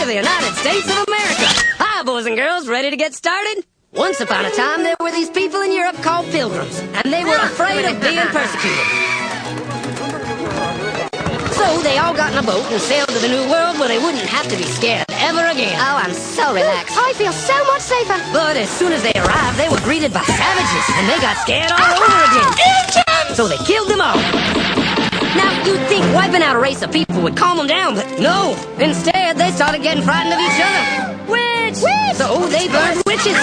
of the United States of America. Hi, boys and girls, ready to get started? Once upon a time, there were these people in Europe called pilgrims, and they were afraid of being persecuted. So they all got in a boat and sailed to the New World where they wouldn't have to be scared ever again. Oh, I'm so relaxed. I feel so much safer. But as soon as they arrived, they were greeted by savages, and they got scared all over again. So they killed them all. Now, you'd think wiping out a race of people would calm them down, but no. Instead, they started getting frightened of each other. Witch! So they burned witches.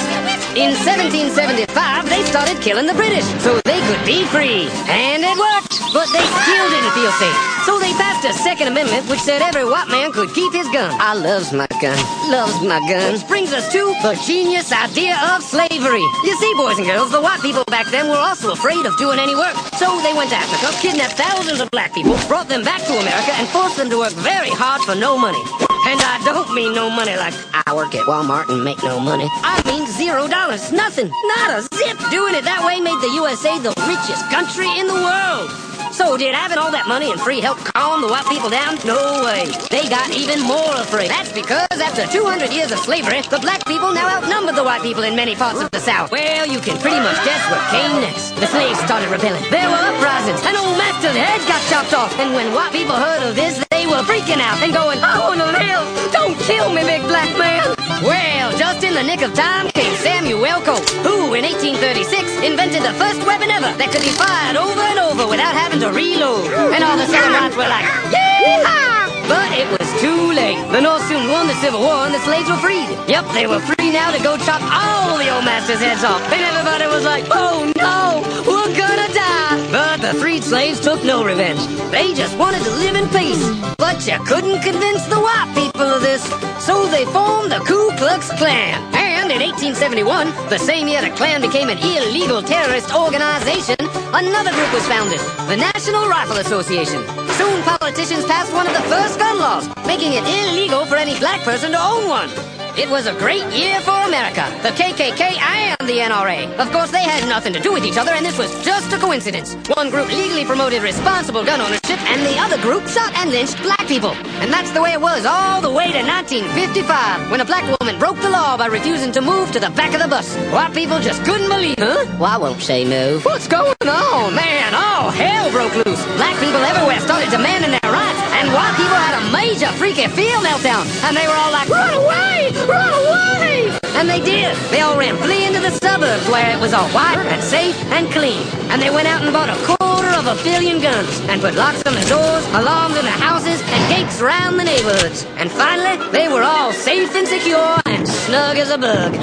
In 1775, they started killing the British so they could be free. And it worked. But they still didn't feel safe. So they passed a Second Amendment which said every white man could keep his gun. I loves my gun. Loves my gun. Which brings us to the genius idea of slavery. You see, boys and girls, the white people back then were also afraid of doing any work. So they went to Africa, kidnapped thousands of black people, brought them back to America, and forced them to work very hard for no money. And I don't mean no money like I work at Walmart and make no money. I mean $0. Nothing. Not a zip. Doing it that way made the USA the richest country in the world. So did having all that money and free help calm the white people down? No way. They got even more afraid. That's because after 200 years of slavery, the black people now outnumbered the white people in many parts of the South. Well, you can pretty much guess what came next. The slaves started rebelling. There were uprisings, and old master's heads got chopped off. And when white people heard of this, they were freaking out and going, I want to live. Don't kill me, big black man. Well, just in the nick of time came Samuel Colt, who in 1836 invented the first weapon ever that could be fired over and over without having to reload. And all the Southern whites were like, yeehaw! But it was too late. The North soon won the Civil War and the slaves were freed. Yep, they were free now to go chop all the old masters' heads off. And everybody was like, oh no, we're gonna die. But the freed slaves took no revenge. They just wanted to live in peace. But you couldn't convince the white people of this. So they formed the Ku Klux Klan. And in 1871, the same year the Klan became an illegal terrorist organization, another group was founded, the National Rifle Association. Soon politicians passed one of the first gun laws, making it illegal for any black person to own one. It was a great year for America, the KKK and the NRA. Of course, they had nothing to do with each other, and this was just a coincidence. One group legally promoted responsible gun ownership, and the other group shot and lynched black people. And that's the way it was all the way to 1955, when a black woman broke the law by refusing to move to the back of the bus. White people just couldn't believe, huh? Well, I won't say move. What's going on? Man, all hell broke loose. Black people everywhere started demanding their rights, and white people had a major freaky fear meltdown, and they were all like, run away! Run away! And they did. They all ran fleeing to the suburbs where it was all white and safe and clean. And they went out and bought 250 million guns and put locks on the doors, alarms in the houses, and gates around the neighborhoods. And finally, they were all safe and secure and snug as a bug.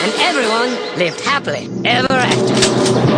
And everyone lived happily ever after.